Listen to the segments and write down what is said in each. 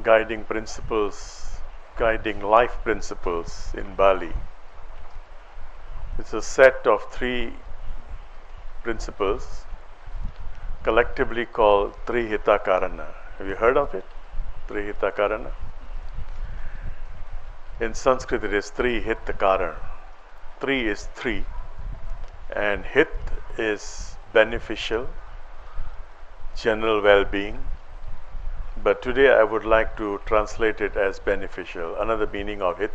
guiding principles, guiding life principles in Bali. It's a set of 3 principles collectively called Hita Karana. Have you heard of it? Hita Karana? In Sanskrit it is Hita Karana. 3 is 3, and Hit is beneficial, general well-being. But today I would like to translate it as beneficial. Another meaning of Hit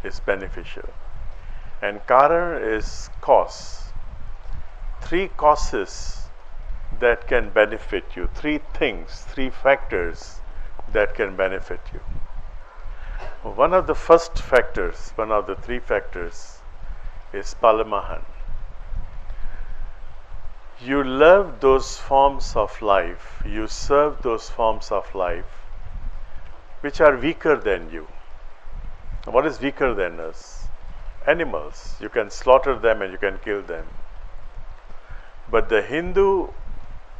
is beneficial. And Karana is cause. 3 causes that can benefit you. 3 things, 3 factors that can benefit you. One of the first factors, one of the 3 factors is Palemahan. You love those forms of life, you serve those forms of life which are weaker than you. What is weaker than us? Animals. You can slaughter them and you can kill them. But the Hindu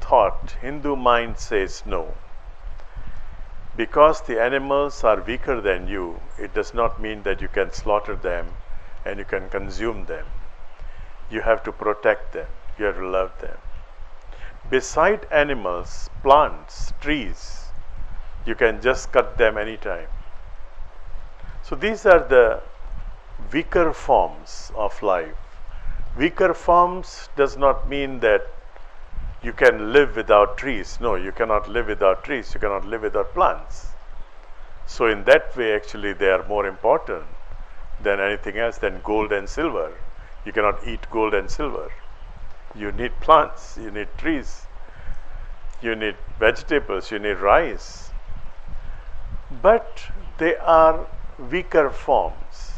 thought, Hindu mind says no. Because the animals are weaker than you, it does not mean that you can slaughter them and you can consume them. You have to protect them. You have to love them. Beside animals, plants, trees, you can just cut them anytime. So these are the weaker forms of life. Weaker forms does not mean that you can live without trees. No, you cannot live without trees. You cannot live without plants. So in that way, actually, they are more important than anything else, than gold and silver. You cannot eat gold and silver. You need plants, you need trees, you need vegetables, you need rice. But they are weaker forms,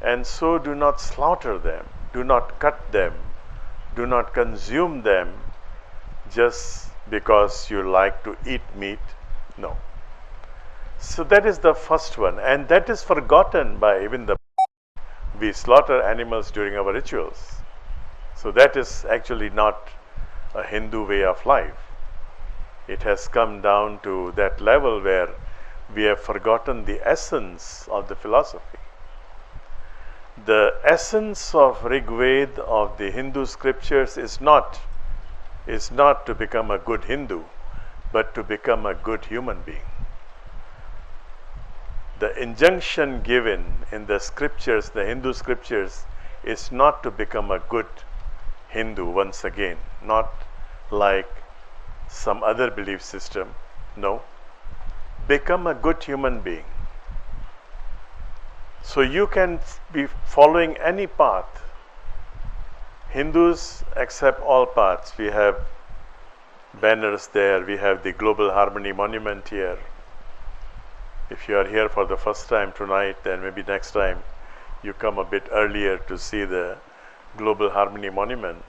and so do not slaughter them, do not cut them, do not consume them just because you like to eat meat. No. So that is the first one, and that is forgotten by even the. We slaughter animals during our rituals. So that is actually not a Hindu way of life. It has come down to that level where we have forgotten the essence of the philosophy. The essence of Rig Veda, of the Hindu scriptures, is not to become a good Hindu, but to become a good human being. The injunction given in the scriptures, the Hindu scriptures, is not to become a good Hindu once again, not like some other belief system. No. Become a good human being. So you can be following any path. Hindus accept all paths. We have banners there. We have the Global Harmony Monument here. If you are here for the first time tonight, then maybe next time you come a bit earlier to see the Global Harmony Monument.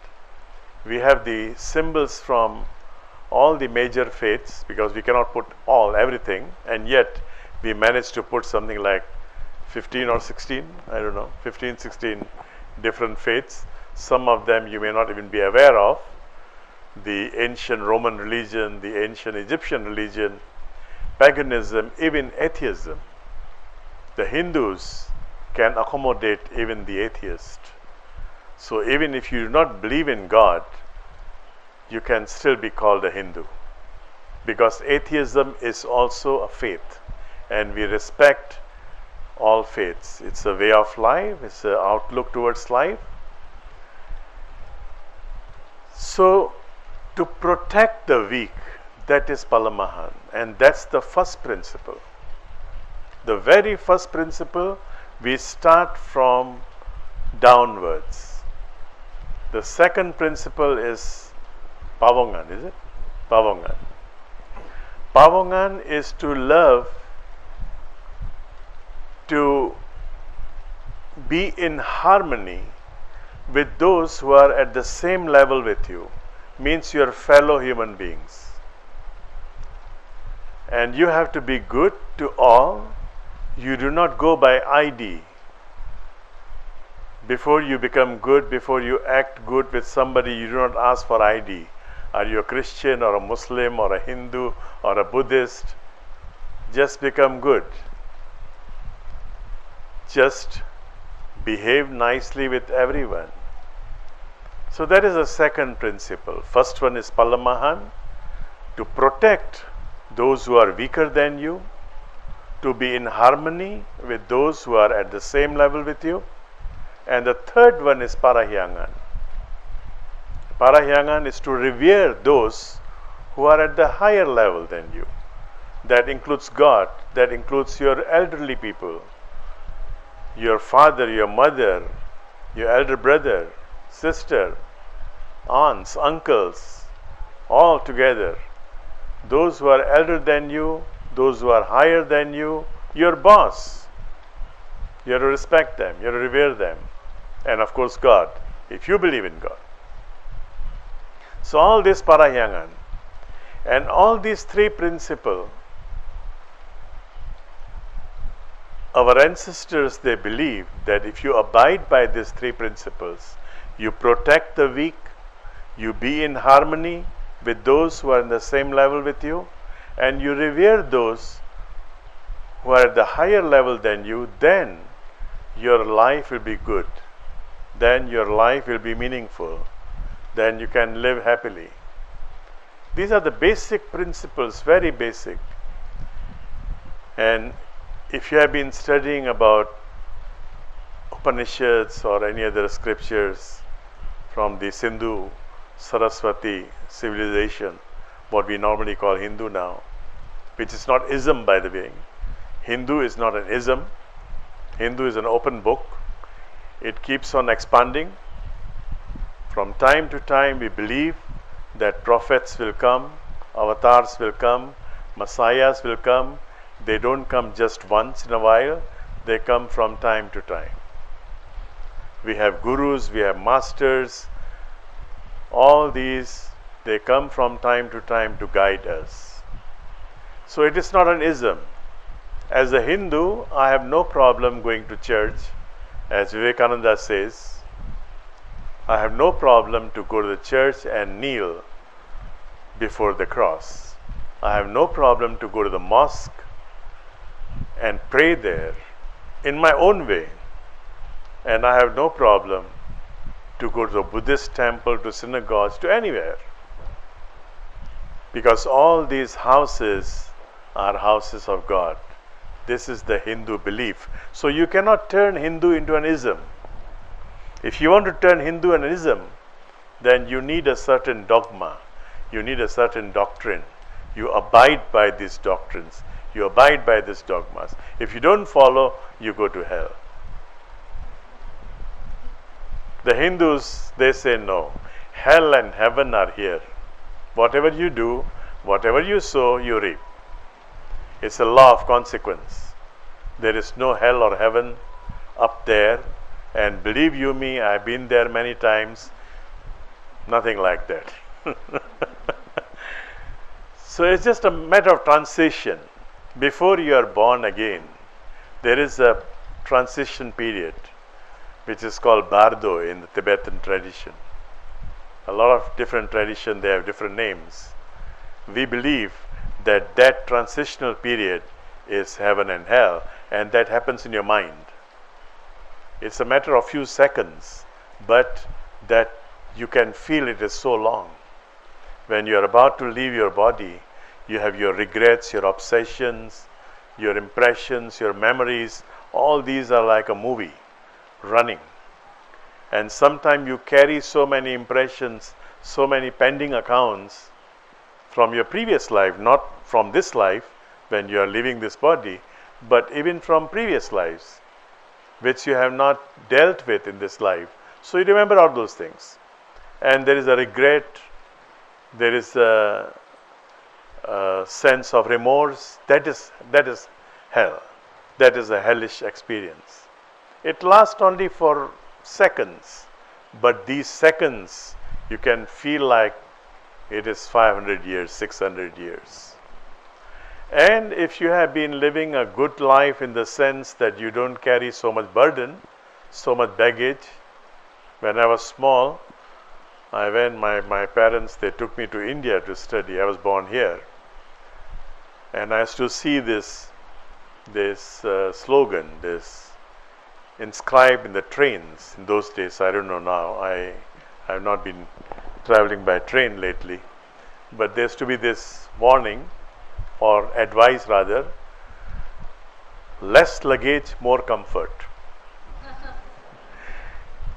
We have the symbols from all the major faiths, because we cannot put everything, and yet we managed to put something like 15 or 16, I don't know, 15, 16 different faiths. Some of them you may not even be aware of. The ancient Roman religion, the ancient Egyptian religion, paganism, even atheism. The Hindus can accommodate even the atheist. So even if you do not believe in God, you can still be called a Hindu, because atheism is also a faith, and we respect all faiths. It's a way of life, it's an outlook towards life. So to protect the weak, that is Palemahan, and that's the first principle. The very first principle, we start from downwards. The second principle is Pawongan, is it? Pawongan. Pawongan is to love, to be in harmony with those who are at the same level with you, means your fellow human beings. And you have to be good to all. You do not go by ID. Before you become good, before you act good with somebody, you do not ask for ID. Are you a Christian or a Muslim or a Hindu or a Buddhist? just become good. Just behave nicely with everyone. So that is the second principle. First one is Palemahan, to protect those who are weaker than you, to be in harmony with those who are at the same level with you. And the third one is Parahyangan. Parahyangan is to revere those who are at the higher level than you. That includes God, that includes your elderly people, your father, your mother, your elder brother, sister, aunts, uncles, all together. Those who are elder than you, those who are higher than you, your boss. You have to respect them, you have to revere them. And of course God, if you believe in God. So all this Parahyangan and all these three principles, our ancestors, they believe that if you abide by these three principles, you protect the weak, you be in harmony with those who are in the same level with you, and you revere those who are at the higher level than you, then your life will be good. Then your life will be meaningful. Then you can live happily. These are the basic principles, very basic. And if you have been studying about Upanishads or any other scriptures from the Sindhu, Saraswati civilization, what we normally call Hindu now, which is not ism, by the way. Hindu is not an ism. Hindu is an open book. It keeps on expanding. From time to time we believe that prophets will come, avatars will come, messiahs will come. They don't come just once in a while, they come from time to time. We have gurus, we have masters, all these, they come from time to time to guide us. So it is not an ism. As a Hindu, I have no problem going to church. As Vivekananda says, I have no problem to go to the church and kneel before the cross. I have no problem to go to the mosque and pray there in my own way. And I have no problem to go to the Buddhist temple, to synagogues, to anywhere. Because all these houses are houses of God. This is the Hindu belief. So you cannot turn Hindu into an ism. If you want to turn Hindu into an ism, then you need a certain dogma. You need a certain doctrine. You abide by these doctrines. You abide by these dogmas. If you don't follow, you go to hell. The Hindus, they say no. Hell and heaven are here. Whatever you do, whatever you sow, you reap. It's a law of consequence. There is no hell or heaven up there. And believe you me, I've been there many times. Nothing like that. So it's just a matter of transition. Before you are born again, there is a transition period, which is called Bardo in the Tibetan tradition. A lot of different traditions, they have different names. We believe that that transitional period is heaven and hell, and that happens in your mind. It's a matter of few seconds, but that you can feel it is so long. When you are about to leave your body, you have your regrets, your obsessions, your impressions, your memories. All these are like a movie running. And sometimes you carry so many impressions, so many pending accounts from your previous life, not from this life when you are leaving this body, but even from previous lives, which you have not dealt with in this life. So you remember all those things. And there is a regret, there is a sense of remorse. That is hell. That is a hellish experience. It lasts only for seconds, but these seconds you can feel like it is 500 years, 600 years. And if you have been living a good life in the sense that you don't carry so much burden, so much baggage. When I was small, my parents, they took me to India to study. I was born here. And I used to see this slogan, this inscribed in the trains in those days. I don't know now. I have not been traveling by train lately. But there used to be this warning, or advice rather, less luggage, more comfort.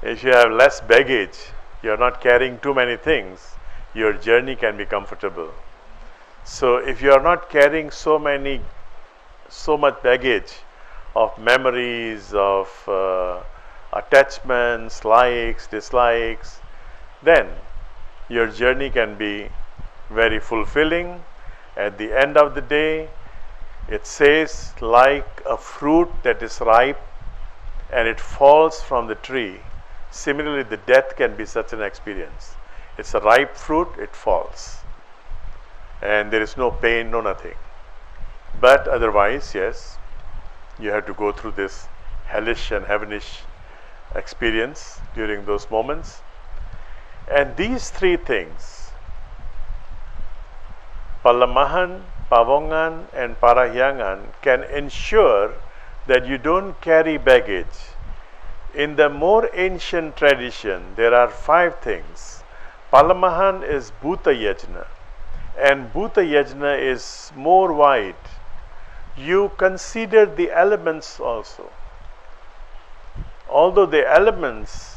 If you have less baggage, you are not carrying too many things, your journey can be comfortable. So if you are not carrying so much baggage of memories, of attachments, likes, dislikes, then your journey can be very fulfilling. At the end of the day, it says, like a fruit that is ripe and it falls from the tree. Similarly, the death can be such an experience. It's a ripe fruit, it falls. And there is no pain, no nothing. But otherwise, yes, you have to go through this hellish and heavenish experience during those moments. And these three things, Palemahan, Pawongan and Parahyangan, can ensure that you don't carry baggage. In the more ancient tradition, there are 5 things. Palemahan is Bhuta Yajna, and Bhuta Yajna is more wide. You consider the elements also. Although the elements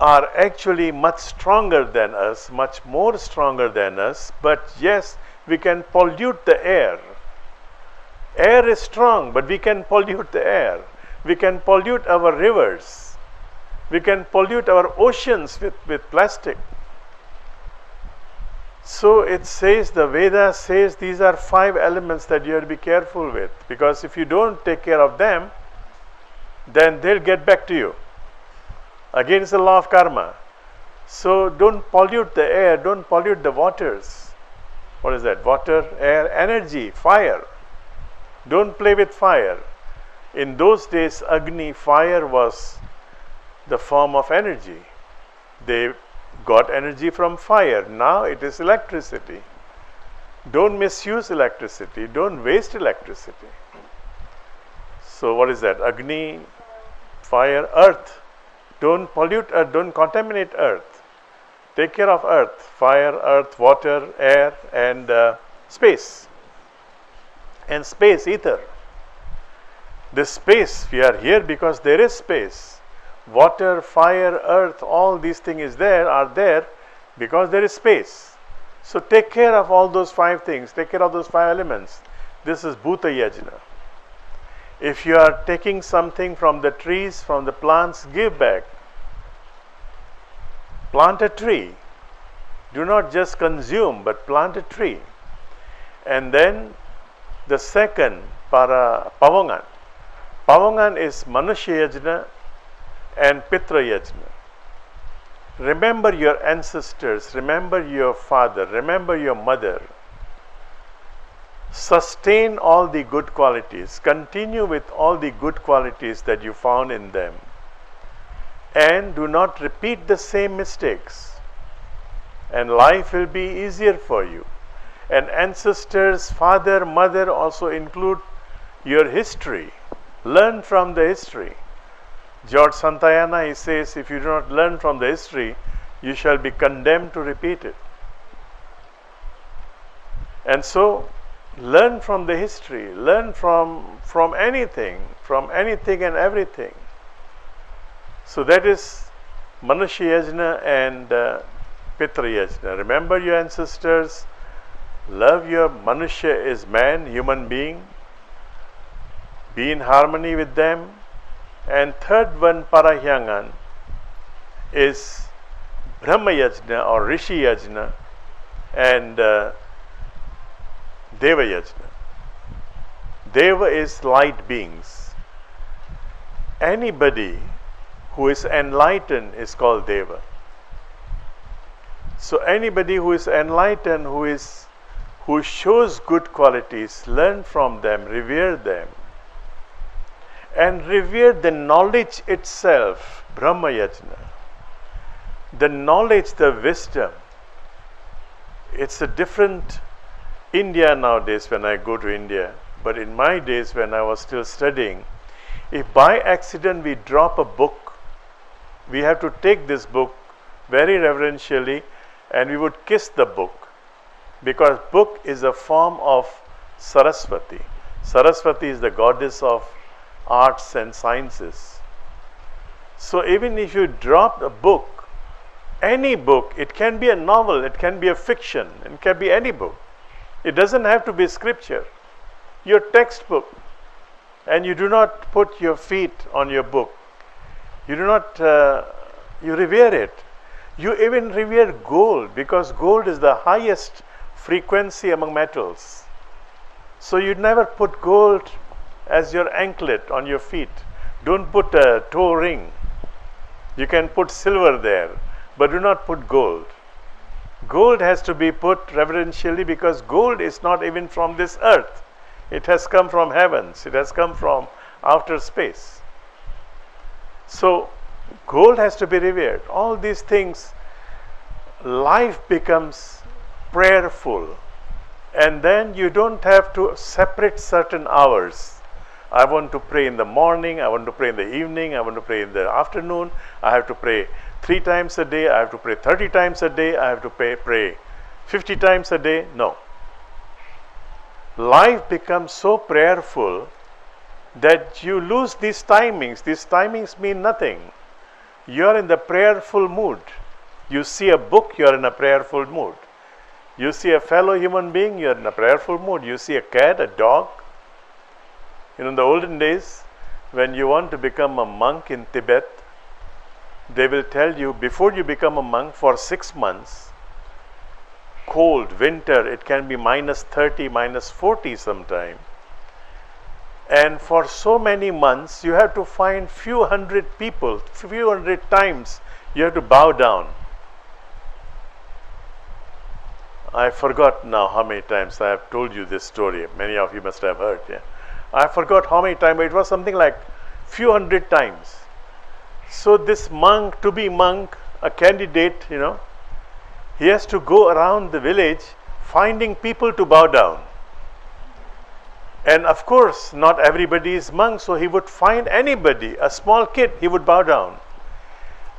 are actually much stronger than us, much more stronger than us, but yes, we can pollute the air. Air is strong, but we can pollute the air. We can pollute our rivers. We can pollute our oceans with plastic. So it says, the Veda says, these are 5 elements that you have to be careful with, because if you don't take care of them, then they'll get back to you. Against the law of karma. So don't pollute the air, don't pollute the waters. What is that? Water, air, energy, fire. Don't play with fire. In those days, Agni, fire, was the form of energy. They got energy from fire. Now it is electricity. Don't misuse electricity. Don't waste electricity. So what is that? Agni, fire, earth. Don't pollute earth. Don't contaminate earth. Take care of earth. Fire, earth, water, air, and space. And space, ether. This space, we are here because there is space. Water, fire, earth, all these things are there because there is space. So take care of all those 5 things. Take care of those 5 elements. This is Bhuta Yajna. If you are taking something from the trees, from the plants, give back. Plant a tree. Do not just consume, but plant a tree. And then the second, Pawongan. Pawongan is Manusya Yajna and Pitra Yajna. Remember your ancestors, remember your father, remember your mother. Sustain all the good qualities, continue with all the good qualities that you found in them. And do not repeat the same mistakes. And life will be easier for you. And ancestors, father, mother also include your history. Learn from the history. George Santayana, he says, if you do not learn from the history, you shall be condemned to repeat it. And so, learn from the history. Learn from anything and everything. So that is Manusya Yajna and Pitra Yajna. Remember your ancestors. Love your Manusya is man, human being. Be in harmony with them. And third one, Parahyangan, is Brahma Yajna or Rishi Yajna and Deva Yajna. Deva is light beings. Anybody who is enlightened is called Deva. So anybody who is enlightened, who shows good qualities, learn from them, revere them. And revere the knowledge itself, Brahma Yajna. The knowledge, the wisdom, it's a different India nowadays when I go to India, but in my days when I was still studying, if by accident we drop a book, we have to take this book very reverentially and we would kiss the book, because book is a form of Saraswati. Saraswati is the goddess of arts and sciences. So even if you drop a book, any book, it can be a novel, it can be a fiction, it can be any book. It doesn't have to be scripture. Your textbook, and you do not put your feet on your book. You do not, you revere it. You even revere gold, because gold is the highest frequency among metals. So you never put gold as your anklet on your feet. Don't put a toe ring. You can put silver there, but do not put gold. Gold has to be put reverentially, because gold is not even from this earth. It has come from heavens. It has come from outer space. So gold has to be revered. All these things, life becomes prayerful. And then you don't have to separate certain hours. I want to pray in the morning, I want to pray in the evening, I want to pray in the afternoon, I have to pray 3 times a day, I have to pray 30 times a day, I have to pray 50 times a day. No. Life becomes so prayerful that you lose these timings. These timings mean nothing. You are in the prayerful mood. You see a book, you are in a prayerful mood. You see a fellow human being, you are in a prayerful mood. You see a cat, a dog. In the olden days, when you want to become a monk in Tibet, they will tell you, before you become a monk, for 6 months, cold, winter, it can be -30, -40 sometime. And for so many months, you have to find few hundred people, few hundred times, you have to bow down. I forgot now how many times I have told you this story. Many of you must have heard. Yeah. I forgot how many times, but it was something like few hundred times. So this monk, to be monk, a candidate, he has to go around the village finding people to bow down. And of course, not everybody is monk, so he would find anybody, a small kid, he would bow down.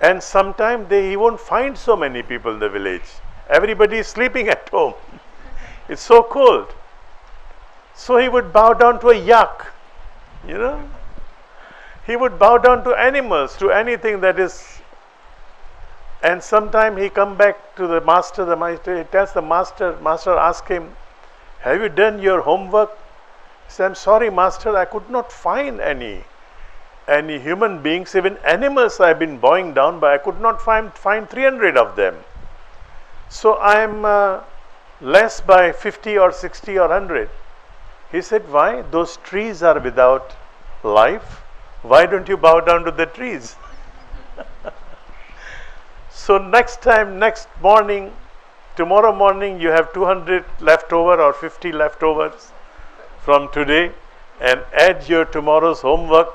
And sometimes he won't find so many people in the village. Everybody is sleeping at home. It's so cold. So he would bow down to a yak, He would bow down to animals, to anything that is. And sometime he come back to the master, he tells the master asks him, have you done your homework? He said, I'm sorry, master, I could not find any human beings, even animals I've been bowing down, but I could not find 300 of them. So I am less by 50 or 60 or 100. He said, why? Those trees are without life. Why don't you bow down to the trees? So next morning, tomorrow morning, you have 200 left over or 50 leftovers from today, and add your tomorrow's homework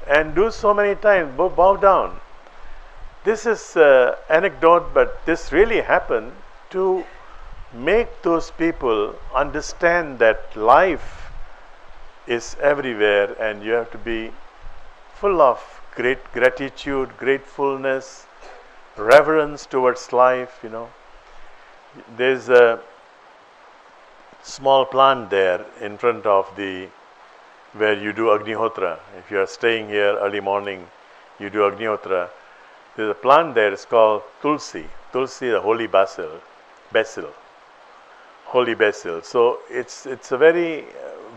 and do so many times, bow down. This is anecdote, but this really happened to make those people understand that life is everywhere, and you have to be full of great gratitude, gratefulness, reverence towards life. There's a small plant there in front of where you do Agnihotra. If you are staying here early morning, you do Agnihotra. There's a plant there, it's called Tulsi. Tulsi, the holy basil, holy basil. So it's a very,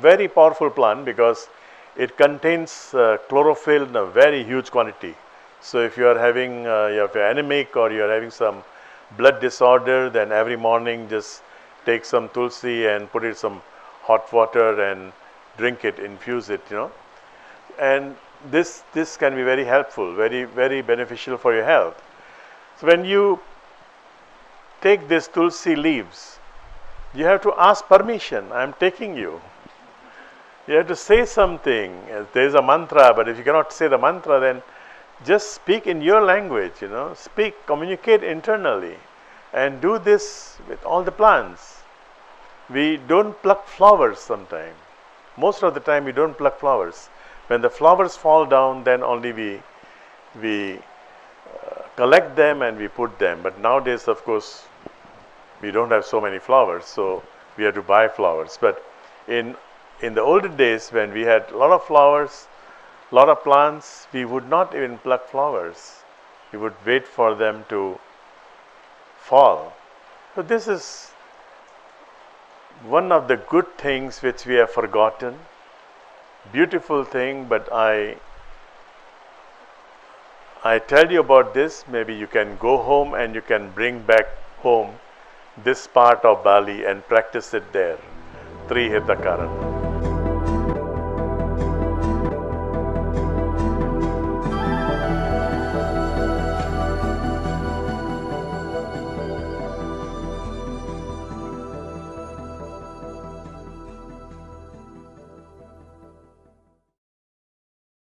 very powerful plant, because it contains chlorophyll in a very huge quantity. So if you are having, you're anemic or you're having some blood disorder, then every morning just take some tulsi and put it in some hot water and drink it, infuse it, And this can be very helpful, very, very beneficial for your health. So when you take this tulsi leaves, you have to ask permission. I am taking you. You have to say something. There is a mantra, but if you cannot say the mantra, then just speak in your language, Speak, communicate internally, and do this with all the plants. we don't pluck flowers sometimes. Most of the time we don't pluck flowers. When the flowers fall down, then only we collect them and we put them. But nowadays, of course, we don't have so many flowers, so we have to buy flowers. But in the olden days, when we had a lot of flowers, a lot of plants, we would not even pluck flowers. We would wait for them to fall. So this is one of the good things which we have forgotten. Beautiful thing, but I tell you about this. Maybe you can go home and you can bring back home this part of Bali and practice it there. Hita Karana.